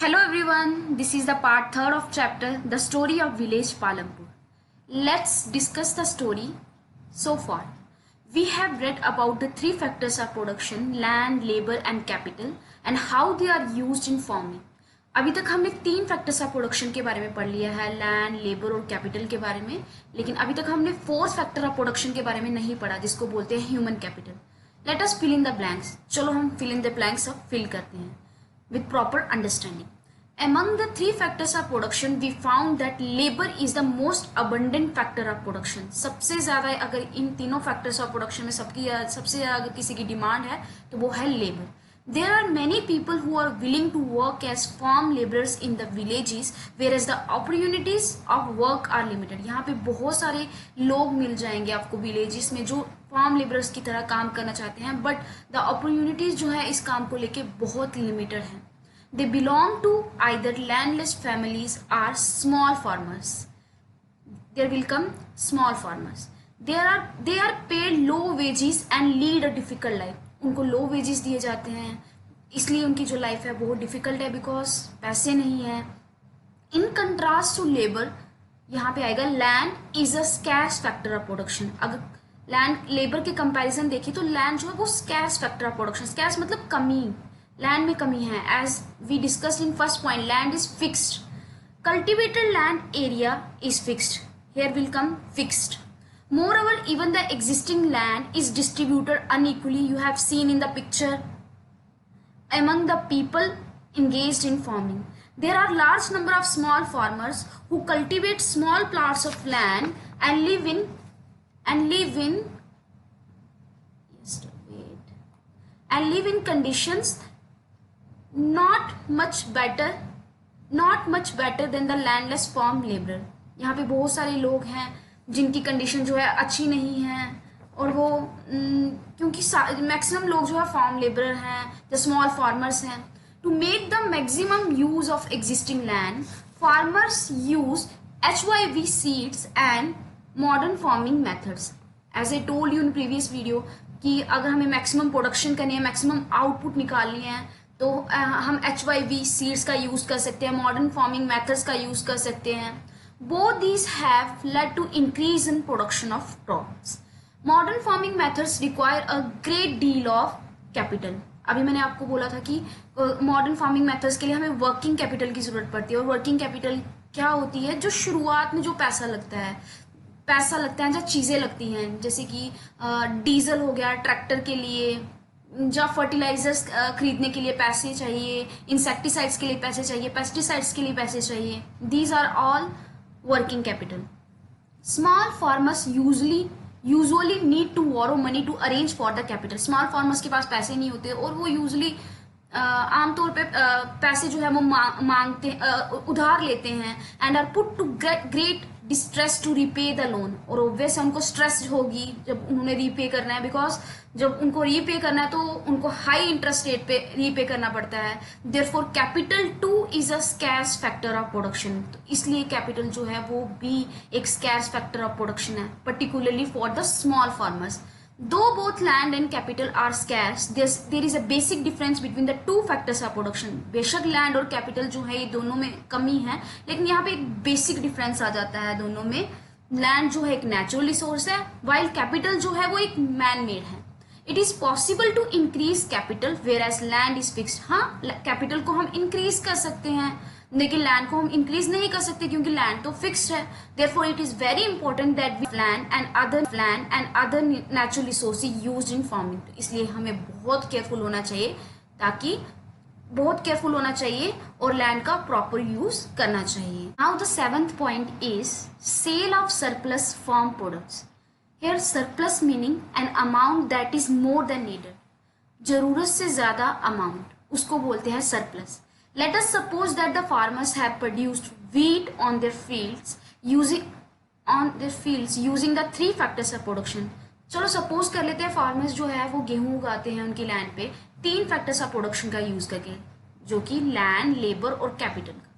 Hello everyone, this is the part 3rd of chapter The Story of Village Palampur. Let's discuss the story. So far, we have read about the three factors of production, land, labor and capital, and how they are used in farming. अभी तक हमने तीन factors of production के बारे में पढ़ लिया है, लैंड, लेबर और कैपिटल के बारे में, लेकिन अभी तक हमने फोर्थ फैक्टर ऑफ प्रोडक्शन के बारे में नहीं पढ़ा जिसको बोलते हैं human capital. Let us fill in the blanks. चलो हम फिल इन द ब्लैंक्स अब फिल करते हैं with proper understanding. Among the three factors of production, we found that labor is the most abundant factor of production. सबसे ज़्यादा अगर इन तीनों factors of production में सबसे ज़्यादा अगर किसी की डिमांड है तो वो है labor. There are many people who are willing to work as farm laborers in the villages, whereas the opportunities of work are limited. यहाँ पे बहुत सारे लोग मिल जाएंगे आपको villages में जो फार्म लेबरर्स की तरह काम करना चाहते हैं, बट द अपॉर्चुनिटीज जो है इस काम को लेके बहुत लिमिटेड हैं. They belong to either landless families or small farmers. There will come small farmers. They are paid low wages and lead a difficult life. उनको लो वेजेस दिए जाते हैं, इसलिए उनकी जो लाइफ है बहुत डिफिकल्ट है बिकॉज पैसे नहीं है. इन कंट्रास्ट टू लेबर, यहाँ पे आएगा land is a scarce factor of production. अगर लैंड लेबर के कंपैरिजन देखिए तो लैंड जो है वो scarce factor of production. Scarce मतलब कमी, लैंड में कमी है. As we discussed in first point, land is fixed. Cultivated land area is fixed. Here will come fixed. Moreover, even the existing land is distributed unequally. You have seen in the picture among the people engaged in farming. There are large number of small farmers who cultivate small plots of land and live in conditions not much better than the landless farm laborer. यहाँ पे बहुत सारे लोग हैं जिनकी condition जो है अच्छी नहीं है और वो क्योंकि मैक्सिमम लोग जो है फार्म लेबरर हैं, जो स्मॉल फार्मर्स हैं. To make the maximum use of existing land, farmers use HYV seeds and modern farming methods. As I told you in previous video कि अगर हमें मैक्सिमम प्रोडक्शन करनी है, मैक्सिमम आउटपुट निकालनी है तो हम HYV सीड्स का यूज़ कर सकते हैं, मॉडर्न फार्मिंग मेथड्स का यूज़ कर सकते हैं. Both these have led to increase in production of crops. Modern farming methods require a great deal of capital. अभी मैंने आपको बोला था कि मॉडर्न फार्मिंग मेथड्स के लिए हमें वर्किंग कैपिटल की जरूरत पड़ती है. और वर्किंग कैपिटल क्या होती है? जो शुरुआत में जो पैसा लगता है जो चीज़ें लगती हैं, जैसे कि डीजल हो गया ट्रैक्टर के लिए, या फर्टिलाइजर्स खरीदने के लिए पैसे चाहिए, इंसेक्टिसाइड्स के लिए पैसे चाहिए, पेस्टिसाइड्स के लिए पैसे चाहिए. These are all working capital. Small farmers usually need to borrow money to arrange for the capital. Small farmers के पास पैसे नहीं होते और वो usually आमतौर पे पैसे जो है वो मांगते उधार लेते हैं and are put to great distress to repay the loan. और obvious उनको stress होगी जब उन्होंने repay करना है, because जब उनको रीपे करना है तो उनको हाई इंटरेस्ट रेट पे रीपे करना पड़ता है. Therefore capital too is a scarce factor of production. तो इसलिए कैपिटल जो है वो भी एक स्कैर्स फैक्टर ऑफ प्रोडक्शन है, particularly for the small farmers. Though both land and capital are scarce, there is a basic difference between the two factors of production. बेशक land और कैपिटल जो है ये दोनों में कमी है, लेकिन यहाँ पे एक बेसिक डिफरेंस आ जाता है दोनों में. लैंड जो है एक नेचुरल रिसोर्स है, वाइल कैपिटल जो है वो एक मैन मेड है. It is possible to increase capital whereas land is fixed. हाँ, कैपिटल को हम इंक्रीज कर सकते हैं लेकिन लैंड को हम इंक्रीज नहीं कर सकते क्योंकि लैंड तो फिक्स्ड है. Therefore, it is very important that we land and other natural resources used in farming. तो इसलिए हमें बहुत केयरफुल होना चाहिए और लैंड का प्रॉपर यूज करना चाहिए. Now the seventh point is sale of surplus farm products. Here surplus meaning an amount that is more than needed. जरूरत से ज़्यादा अमाउंट, उसको बोलते हैं surplus. Let us suppose that the farmers have produced wheat on their fields using the three factors of production. चलो suppose कर लेते हैं फार्मर्स जो है वो गेहूं उगाते हैं उनकी लैंड पे तीन फैक्टर्स ऑफ प्रोडक्शन का यूज करके, जो कि लैंड, लेबर और कैपिटल का.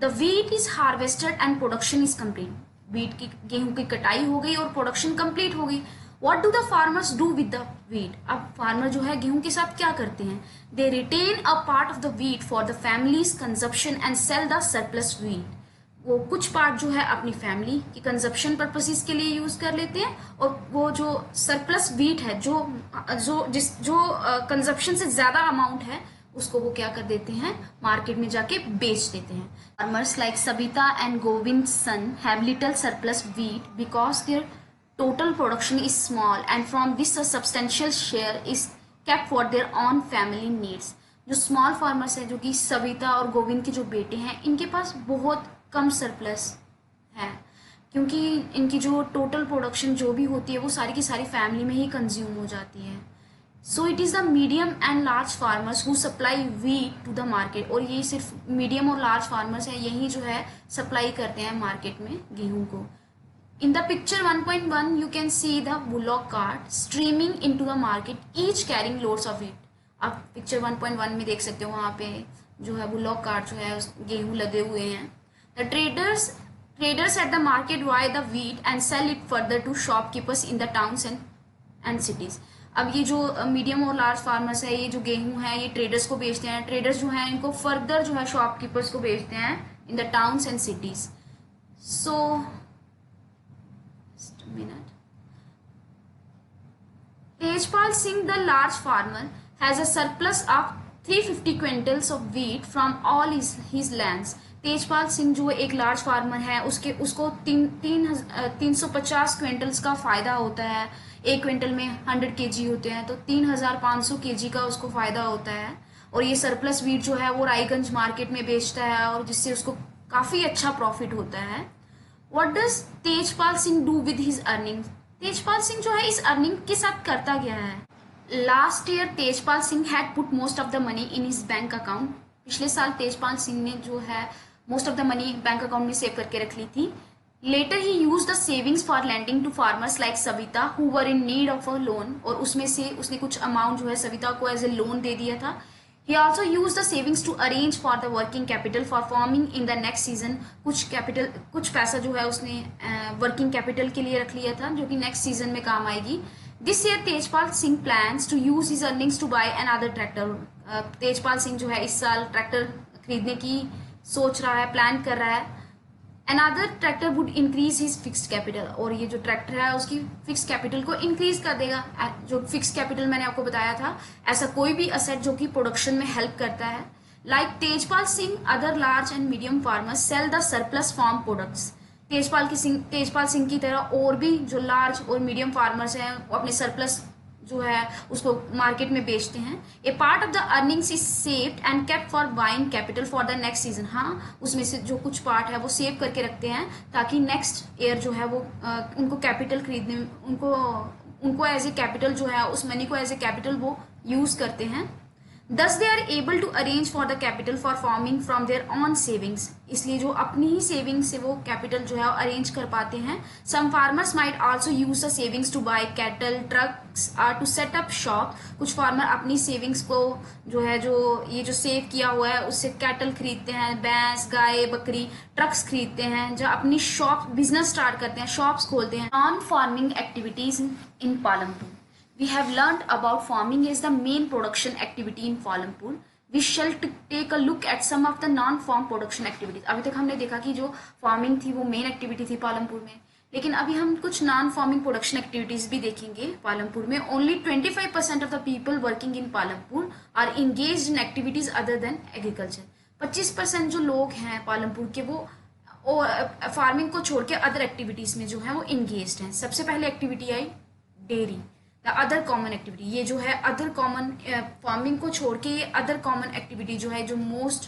The wheat is harvested and production is complete. गेहूं की कटाई हो गई और प्रोडक्शन कंप्लीट हो गई. What do the farmers do with the wheat? अब फार्मर जो है गेहूं के साथ क्या करते हैं? They retain a part of the wheat for the family's consumption and sell the surplus wheat. वो कुछ पार्ट जो है अपनी फैमिली की कंजप्शन पर्पसेस के लिए यूज कर लेते हैं, और वो जो सरप्लस व्हीट है जो कंजप्शन से ज्यादा अमाउंट है उसको वो क्या कर देते हैं, मार्केट में जाके बेच देते हैं. Farmers like Savita and Govind son have little surplus wheat because their total production is small and from this a substantial share is kept for their own family needs. जो स्मॉल फार्मर्स हैं, जो कि सविता और गोविंद के जो बेटे हैं, इनके पास बहुत कम सरप्लस है, क्योंकि इनकी जो टोटल प्रोडक्शन जो भी होती है वो सारी की सारी फैमिली में ही कंज्यूम हो जाती है. So it is the medium and large farmers who supply wheat to the market. और ये सिर्फ मीडियम और लार्ज फार्मर्स हैं, यही जो है सप्लाई करते हैं मार्केट में गेहूं को. In the picture 1.1 you can see the bullock cart streaming into the market, each carrying loads of wheat. आप पिक्चर 1.1 में देख सकते हो, वहाँ पे जो है बुलॉक कार्ट जो है गेहूँ लदे हुए हैं. The traders at the market buy the wheat and sell it further to shopkeepers in the towns and cities. अब ये जो मीडियम और लार्ज फार्मर्स है, ये जो गेहूं है ये ट्रेडर्स को बेचते हैं. ट्रेडर्स जो है इनको फर्दर जो है शॉपकीपर्स को बेचते हैं in the towns and cities. So just a minute. Tejpal Singh the large farmer has a surplus of 350 quintals of wheat from all his lands. Tejpal Singh जो एक लार्ज फार्मर है, उसको 350 क्विंटल्स का फ़ायदा होता है. एक क्विंटल में 100 kg होते हैं, तो 3500 kg का उसको फ़ायदा होता है. और ये सरप्लस व्हीट जो है वो रायगंज मार्केट में बेचता है, और जिससे उसको काफ़ी अच्छा प्रॉफिट होता है. What does Tejpal Singh do with his earning? Tejpal Singh जो है इस अर्निंग के साथ करता क्या है? Last year Tejpal Singh had put most of the money in his bank account. पिछले साल तेजपाल सिंह ने जो है most of the money bank account में सेव करके रख ली थी. Later he use the savings for lending to farmers like Savita who were in need of a loan. और उसमें से उसने कुछ अमाउंट जो है सविता को एज ए लोन दे दिया था. He also use the savings to arrange for the working capital for farming in the next season. कुछ पैसा जो है उसने वर्किंग कैपिटल के लिए रख लिया था, जो कि नेक्स्ट सीजन में काम आएगी. This year Tejpal Singh plans to use his earnings to buy another tractor. Tejpal Singh जो है इस साल ट्रैक्टर खरीदने की सोच रहा है, प्लान कर रहा है. Another tractor would increase his fixed capital. और ये जो ट्रैक्टर है उसकी फिक्स कैपिटल को इंक्रीज कर देगा. जो फिक्स कैपिटल मैंने आपको बताया था, ऐसा कोई भी असेट जो कि प्रोडक्शन में हेल्प करता है. Like Tejpal Singh, other large and medium farmers sell the surplus farm products. Tejpal Singh की तरह और भी जो लार्ज और मीडियम फार्मर्स हैं वो अपने सरप्लस जो है उसको मार्केट में बेचते हैं. A part of the earnings is saved and kept for buying capital for the next season. हाँ, उसमें से जो कुछ पार्ट है वो सेव करके रखते हैं ताकि नेक्स्ट ईयर जो है वो उनको कैपिटल खरीदने, उनको एज ए कैपिटल जो है उस मनी को एज ए कैपिटल वो यूज करते हैं. Thus they are able to arrange for the capital for farming from their own savings. इसलिए जो अपनी ही सेविंग से वो कैपिटल जो है अरेंज कर पाते हैं. Some farmers might also use the savings to buy cattle, trucks or to set up shop. कुछ फार्मर अपनी सेविंग्स को जो है जो ये जो सेव किया हुआ है उससे कैटल खरीदते हैं, भैंस, गाय, बकरी, ट्रक्स खरीदते हैं, जो अपनी शॉप बिजनेस स्टार्ट करते हैं, शॉप्स खोलते हैं. Non farming activities in Palampur. We have learnt about farming as the main production activity in Palampur. We shall take a look at some of the non-farm production activities. अभी तक हमने देखा कि जो फार्मिंग थी वो मेन एक्टिविटी थी पालमपुर में, लेकिन अभी हम कुछ नॉन फार्मिंग प्रोडक्शन एक्टिविटीज भी देखेंगे पालमपुर में. Only 25% of the people working in Palampur are engaged in activities other than agriculture. 25% जो लोग हैं पालमपुर के वो फार्मिंग को छोड़ के अदर एक्टिविटीज में जो है वो इंगेज्ड हैं. सबसे पहले activity I dairy, the other common activity. ये जो है अदर कॉमन, फार्मिंग को छोड़ के ये अदर कॉमन एक्टिविटी जो है जो मोस्ट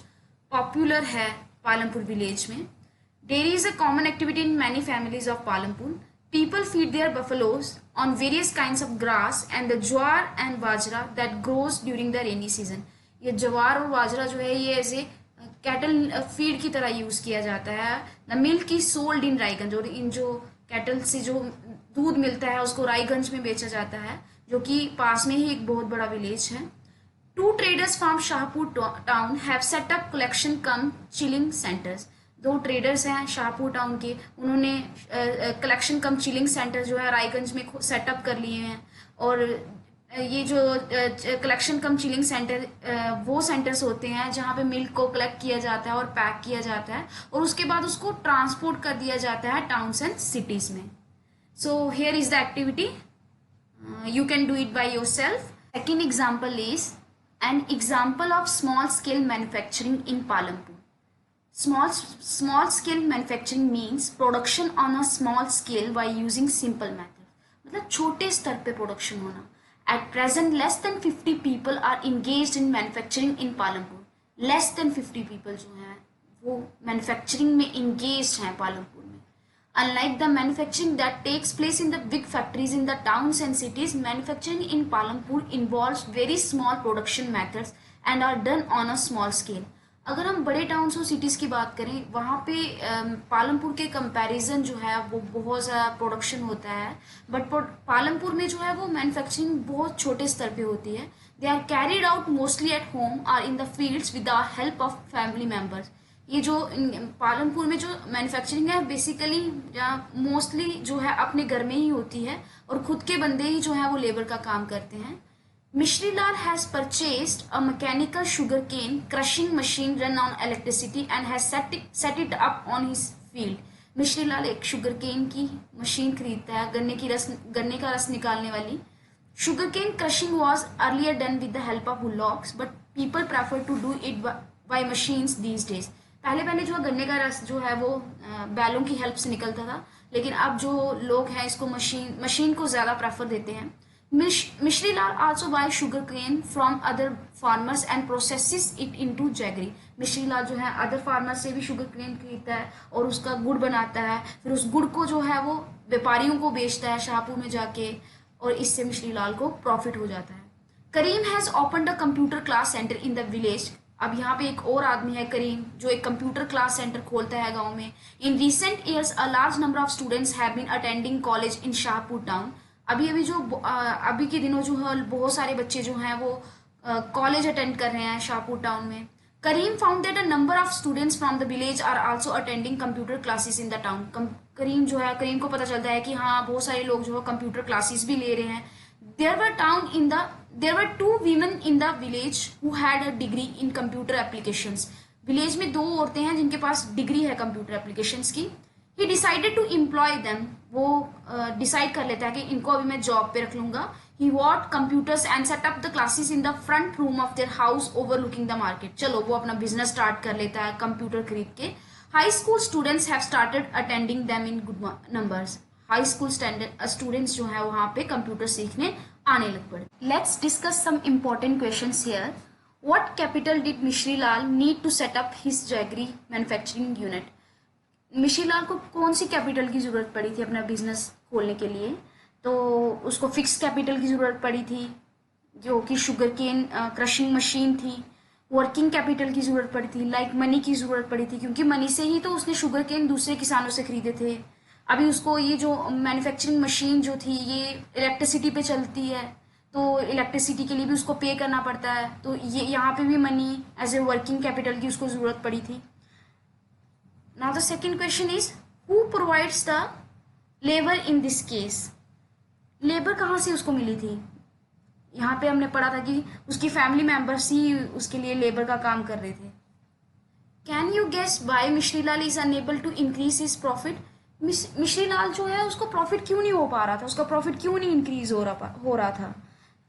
पॉपुलर है पालमपुर विलेज में. Dairy is a common activity in many families of Palampur. People feed there buffaloes on various kinds of grass and the jowar and bajra that grows during the rainy season. ये ज्वार और बाजरा जो है ये ऐसे cattle feed की तरह use किया जाता है. The milk is sold in Raiganj. और इन जो कैटल से जो दूध मिलता है उसको रायगंज में बेचा जाता है, जो कि पास में ही एक बहुत बड़ा विलेज है. 2 traders from Shahpur town have set up collection cum chilling centers. दो ट्रेडर्स हैं शाहपुर टाउन के, उन्होंने कलेक्शन कम चिलिंग सेंटर जो है रायगंज में सेटअप कर लिए हैं। और ये जो कलेक्शन कम चिलिंग सेंटर वो सेंटर्स होते हैं जहाँ पे मिल्क को कलेक्ट किया जाता है और पैक किया जाता है और उसके बाद उसको ट्रांसपोर्ट कर दिया जाता है टाउन्स एंड सिटीज़ में। So here is the activity, you can do it by yourself. Second example is an example of small scale manufacturing in Palampur. Small scale manufacturing means production on a small scale by using simple method. मतलब छोटे स्तर पे production होना। At present less than 50 people are engaged in manufacturing in Palampur. Less than 50 people जो हैं वो manufacturing में engaged हैं पालमपुर में। Unlike the manufacturing that takes place in the big factories in the towns and cities, manufacturing in Palampur involves very small production methods and are done on a small scale. अगर हम बड़े towns और cities की बात करें, वहाँ पे पालमपुर के कंपैरिजन जो है वो बहुत ज़्यादा प्रोडक्शन होता है, बट पालमपुर में जो है वो मैन्युफैक्चरिंग बहुत छोटे स्तर पे होती है। They are carried out mostly at home और in the fields with the help of family members. ये जो पालमपुर में जो मैन्युफैक्चरिंग है बेसिकली मोस्टली जो है अपने घर में ही होती है और खुद के बंदे ही जो है वो लेबर का काम करते हैं। Mishrilal has purchased a mechanical sugarcane crushing machine run on electricity and has set it up on his field. Mishrilal एक शुगरकेन की मशीन खरीदता है, गन्ने का रस निकालने वाली। Sugarcane crushing was earlier done with the help of bullocks, but people prefer to do it by machines these days. पहले जो गन्ने का रस जो है वो बैलों की हेल्प से निकलता था, लेकिन अब जो लोग हैं इसको मशीन को ज़्यादा प्रेफर देते हैं। Mishrilal also buys sugarcane from other farmers and processes it into jaggery. Mishrilal जो है अदर फार्मर से भी शुगरकेन खरीदता है और उसका गुड़ बनाता है, फिर उस गुड़ को जो है वो व्यापारियों को बेचता है शाहपुर में जाके, और इससे मिश्रीलाल को प्रॉफिट हो जाता है। Karim has opened a computer class centre in the village. अब यहाँ पे एक और आदमी है करीम जो एक कंप्यूटर क्लास सेंटर खोलता है गाँव में। In recent years a large number of students have been attending college in Shahpur town. अभी के दिनों जो है बहुत सारे बच्चे जो हैं वो कॉलेज अटेंड कर रहे हैं शाहपुर टाउन में। Karim found that a number of students from the village are also attending computer classes in the town. Karim को पता चलता है कि हाँ बहुत सारे लोग जो है कंप्यूटर क्लासेस भी ले रहे हैं। There were two women in the village who had a degree in computer applications. Village में दो औरतें हैं जिनके पास डिग्री है कंप्यूटर एप्लीकेशंस की। He decided to employ them. वो डिसाइड कर लेता है कि इनको अभी मैं जॉब पे रख लूंगा। He bought computers and set up the classes in the front room of their house overlooking the market. चलो वो अपना बिजनेस स्टार्ट कर लेता है कंप्यूटर खरीद के। High school students have started attending them in good numbers. High school students जो है वहाँ पे कंप्यूटर सीखने आने लग पड़े। Let's discuss some important questions here. What capital did Mishrilal need to set up his jaggery manufacturing unit. Mishrilal को कौन सी कैपिटल की ज़रूरत पड़ी थी अपना बिजनेस खोलने के लिए? तो उसको फिक्स कैपिटल की ज़रूरत पड़ी थी जो कि शुगरकेन क्रशिंग मशीन थी। वर्किंग कैपिटल की ज़रूरत पड़ी थी, लाइक मनी की ज़रूरत पड़ी थी, क्योंकि मनी से ही तो उसने शुगरकेन दूसरे किसानों से खरीदे थे। अभी उसको ये जो मैन्युफैक्चरिंग मशीन जो थी ये इलेक्ट्रिसिटी पे चलती है, तो इलेक्ट्रिसिटी के लिए भी उसको पे करना पड़ता है, तो ये यहाँ पे भी money as a working capital की उसको ज़रूरत पड़ी थी। Now the second question is who provides the labour in this case. Labour कहाँ से उसको मिली थी? यहाँ पे हमने पढ़ा था कि उसकी फैमिली मेम्बर्स ही उसके लिए लेबर का काम कर रहे थे। Can you guess why Mishrilal is unable to increase his profit. Mishrilal जो है उसको प्रॉफिट क्यों नहीं हो पा रहा था, उसका प्रॉफिट क्यों नहीं इंक्रीज हो रहा था?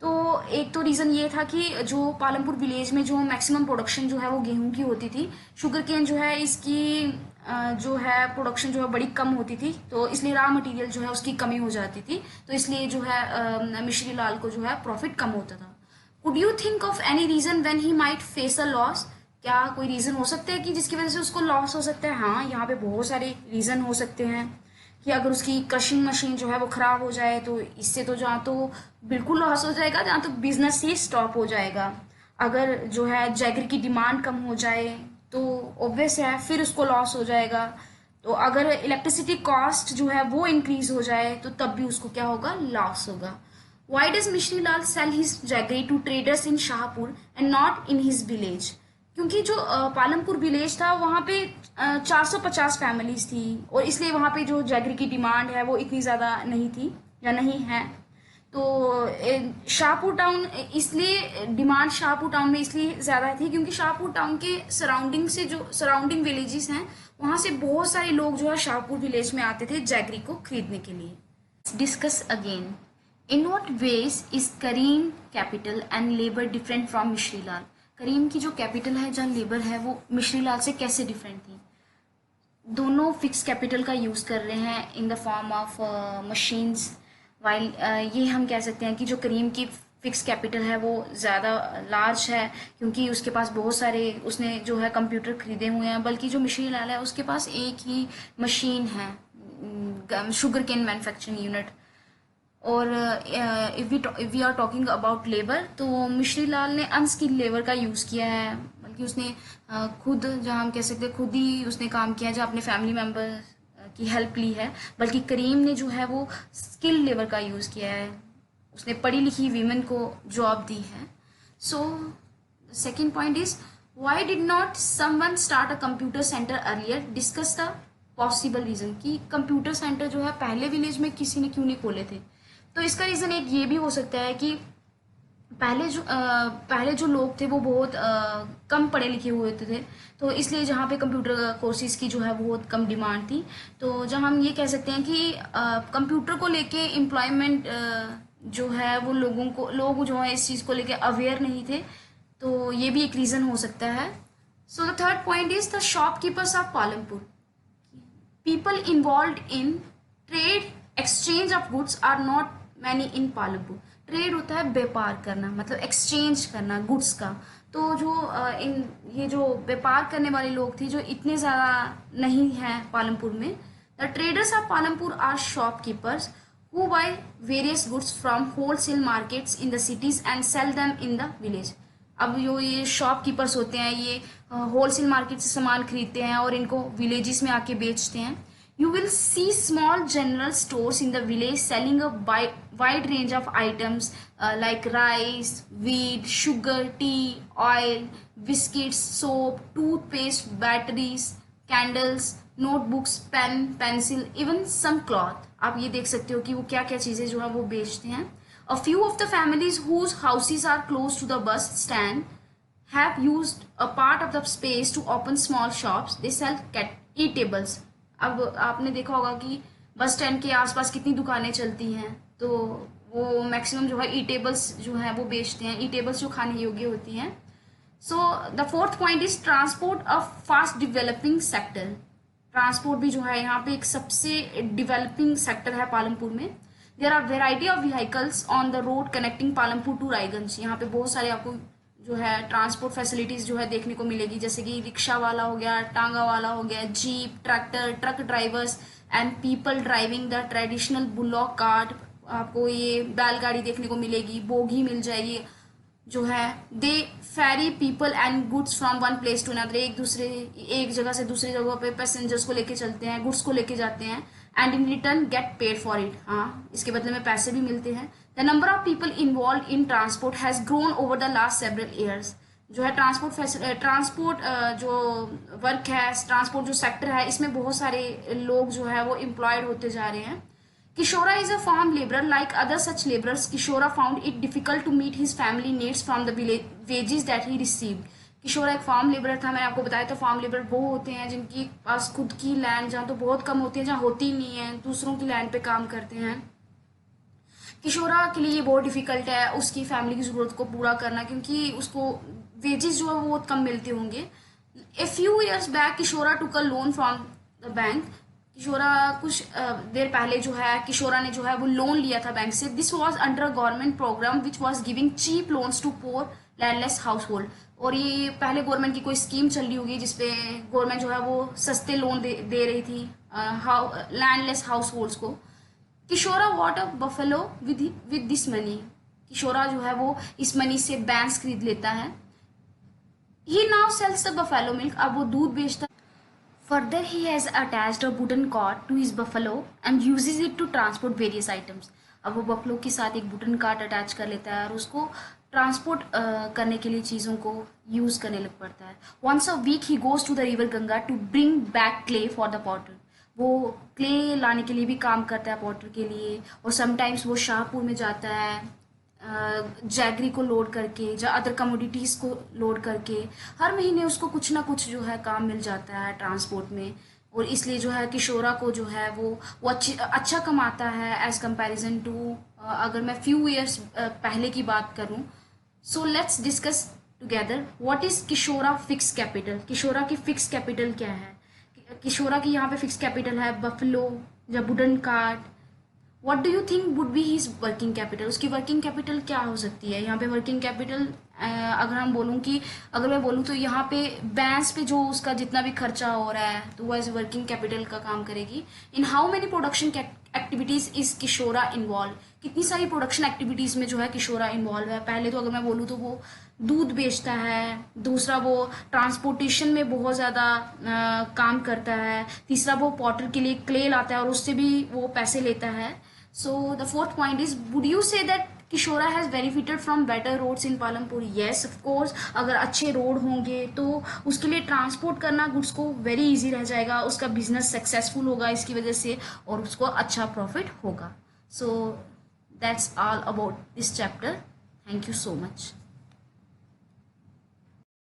तो एक तो रीज़न ये था कि जो पालमपुर विलेज में जो मैक्सिमम प्रोडक्शन जो है वो गेहूं की होती थी, शुगरकेन जो है इसकी जो है प्रोडक्शन जो है बड़ी कम होती थी, तो इसलिए रॉ मटेरियल जो है उसकी कमी हो जाती थी, तो इसलिए जो है मिश्रीलाल को जो है प्रॉफिट कम होता था। Could you think of any reason when he might face a loss. क्या कोई रीज़न हो सकता है कि जिसकी वजह से उसको लॉस हो सकता है? हाँ, यहाँ पे बहुत सारे रीज़न हो सकते हैं कि अगर उसकी क्रशिंग मशीन जो है वो ख़राब हो जाए तो इससे तो जहाँ तो बिल्कुल लॉस हो जाएगा, जहाँ तो बिजनेस ही स्टॉप हो जाएगा। अगर जो है जैगरी की डिमांड कम हो जाए तो ऑब्वियस है फिर उसको लॉस हो जाएगा। तो अगर इलेक्ट्रिसिटी कॉस्ट जो है वो इंक्रीज हो जाए तो तब भी उसको क्या होगा, लॉस होगा। Why does Mishrilal sell his jaggery to traders in Shahpur and not in his village. क्योंकि जो पालमपुर विलेज था वहाँ पे 450 फैमिलीज थी, और इसलिए वहाँ पे जो जैगरी की डिमांड है वो इतनी ज़्यादा नहीं थी या नहीं है। तो शाहपुर टाउन, इसलिए डिमांड शाहपुर टाउन में इसलिए ज़्यादा थी क्योंकि शाहपुर टाउन के सराउंडिंग से जो सराउंडिंग विलेजेस हैं वहाँ से बहुत सारे लोग जो है शाहपुर विलेज में आते थे जैगरी को खरीदने के लिए। Discuss again, in what ways is Karim capital and labour different from Mishrilal. Karim की जो कैपिटल है, जहाँ लेबर है, वो मिश्रीलाल से कैसे डिफरेंट थी। दोनों फिक्स कैपिटल का यूज़ कर रहे हैं in the form of machines, while ये हम कह सकते हैं कि जो करीम की फिक्स कैपिटल है वो ज़्यादा लार्ज है क्योंकि उसके पास बहुत सारे, उसने जो है कंप्यूटर खरीदे हुए हैं, बल्कि जो मिश्रीलाल है उसके पास एक ही मशीन है, शुगर केन मैन्युफैक्चरिंग यूनिट। और if we are talking about labour, तो मिश्रीलाल ने अनस्किल्ड लेबर का यूज़ किया है, बल्कि उसने खुद, जहाँ हम कह सकते हैं खुद ही उसने काम किया है, जहाँ अपने फैमिली मेम्बर की हेल्प ली है। बल्कि करीम ने जो है वो स्किल्ड लेबर का यूज़ किया है, उसने पढ़ी लिखी वीमेन को जॉब दी है। So second point is, why did not someone start a computer centre earlier. Discuss the possible reason कि कंप्यूटर सेंटर जो है पहले विलेज में किसी ने क्यों नहीं खोले थे। तो इसका रीज़न एक ये भी हो सकता है कि पहले जो लोग थे वो बहुत कम पढ़े लिखे हुए थे, तो इसलिए जहाँ पे कंप्यूटर कोर्सेज की जो है बहुत कम डिमांड थी। तो जहाँ हम ये कह सकते हैं कि कंप्यूटर को लेके एम्प्लॉयमेंट जो है वो लोग जो है इस चीज़ को लेके अवेयर नहीं थे, तो ये भी एक रीज़न हो सकता है। So the third point is the shopkeepers of Palampur. People involve in trade exchange of goods are not many in Palampur. Trade होता है व्यापार करना, मतलब एक्सचेंज करना गुड्स का। तो जो ये जो व्यापार करने वाले लोग थे जो इतने ज़्यादा नहीं हैं पालमपुर में। The traders of Palampur are shopkeepers who buy various goods from wholesale markets in the cities and sell them in the village। अब जो ये शॉपकीपर्स होते हैं ये होलसेल मार्केट से सामान खरीदते हैं और इनको विलेजेस में आके बेचते हैं। You will see small general stores in the village selling a wide range of items like rice, wheat, sugar, tea, oil, biscuits, soap, toothpaste, batteries, candles, notebooks, pen, pencil, even some cloth। आप ये देख सकते हो कि वो क्या क्या चीज़ें जो है वो बेचते हैं। A few of the families whose houses are close to the bus stand have used a part of the space to open small shops. They sell eatables। अब आपने देखा होगा कि बस स्टैंड के आसपास कितनी दुकानें चलती हैं, तो वो मैक्सिमम जो है ईटेबल्स जो है वो बेचते हैं, ईटेबल्स जो खाने योग्य होती हैं। So the fourth point is transport of fast developing sector. Transport भी जो है यहाँ पे एक सबसे डिवेलपिंग सेक्टर है पालमपुर में। There are variety of vehicles on the road connecting Palampur to Raiganj. यहाँ पे बहुत सारे आपको जो है ट्रांसपोर्ट फैसिलिटीज़ जो है देखने को मिलेगी, जैसे कि रिक्शा वाला हो गया, टांगा वाला हो गया, jeep, tractor, truck drivers and people driving the traditional bullock cart. आपको ये बैलगाड़ी देखने को मिलेगी, बोगी मिल जाएगी जो है। They ferry people and goods from one place to another. एक जगह से दूसरी जगह पे पैसेंजर्स को लेके चलते हैं, गुड्स को लेके जाते हैं, and in return get paid for it. हाँ, इसके बदले में पैसे भी मिलते हैं। The number of people involve in transport has grown over the last several years. जो है ट्रांसपोर्ट जो वर्क है, ट्रांसपोर्ट जो सेक्टर है, इसमें बहुत सारे लोग जो है वो एम्प्लॉयड होते जा रहे हैं। Kishora is a farm laborer. Like other such laborers, Kishora found it difficult to meet his family needs from the wages that he received. किशोरा एक फार्म लेबर था, मैंने आपको बताया था फार्म लेबर वो होते हैं जिनकी पास खुद की लैंड जहाँ तो बहुत कम होती है, जहाँ होती नहीं है, दूसरों की लैंड पे काम करते हैं। किशोरा के लिए बहुत डिफिकल्ट है उसकी फैमिली की ज़रूरत को पूरा करना, क्योंकि उसको वेजेस जो है वो बहुत कम मिलते होंगे। A few years back Kishora took a loan from the bank. Kishora कुछ देर पहले जो है किशोरा ने जो है वो लोन लिया था बैंक से। This was under a government programme which was giving cheap loans to poor landless household. और ये पहले गवर्नमेंट की कोई स्कीम चल रही होगी जिसपे गवर्नमेंट जो है वो सस्ते लोन दे रही थी लैंडलेस हाउस होल्ड्स को। Kishora bought a buffalo with this money. Kishora जो है वो इस मनी से बैंक्स खरीद लेता है। He now sells the buffalo milk. अब वो दूध बेचता है। Further, he has attached a wooden cart to his buffalo and uses it to transport various items. अब वो बफलो के साथ एक वुडन कार्ट अटैच कर लेता है और उसको ट्रांसपोर्ट करने के लिए चीज़ों को यूज़ करने लग पड़ता है। Once a week he goes to the river Ganga to bring back clay for the potter. वो क्ले लाने के लिए भी काम करता है पॉटर के लिए, और समटाइम्स वो शाहपुर में जाता है जैगरी को लोड करके या अदर कमोडिटीज़ को लोड करके। हर महीने उसको कुछ ना कुछ जो है काम मिल जाता है ट्रांसपोर्ट में, और इसलिए जो है किशोरा को जो है वो अच्छा कमाता है एज़ कंपैरिजन टू अगर मैं फ्यू ईयर्स पहले की बात करूं। So let's discuss together what is Kishora fix capital. Kishora की फिक्स कैपिटल क्या है? किशोरा की यहाँ पे फिक्स कैपिटल है बफलो या wooden cart. What do you think would be his working capital? उसकी वर्किंग कैपिटल क्या हो सकती है? यहाँ पे वर्किंग कैपिटल अगर हम बोलूँ कि अगर मैं बोलूँ तो यहाँ पे बैंस पे जो उसका जितना भी खर्चा हो रहा है तो वो एज वर्किंग कैपिटल का काम करेगी। In how many production activities is Kishora involve? कितनी सारी प्रोडक्शन एक्टिविटीज़ में जो है किशोरा इन्वॉल्व है? पहले तो अगर मैं बोलूँ तो वो दूध बेचता है, दूसरा वो ट्रांसपोर्टेशन में बहुत ज़्यादा काम करता है, तीसरा वो पॉटर के लिए क्ले लाता है और उससे भी वो पैसे लेता है। So the fourth point is, would you say that Kishora has benefited from better roads in Palampur? Yes, of course. अगर अच्छे रोड होंगे तो उसके लिए ट्रांसपोर्ट करना गुड्स को वेरी इजी रह जाएगा, उसका बिजनेस सक्सेसफुल होगा इसकी वजह से, और उसको अच्छा प्रॉफिट होगा। So that's all about this chapter. Thank you so much.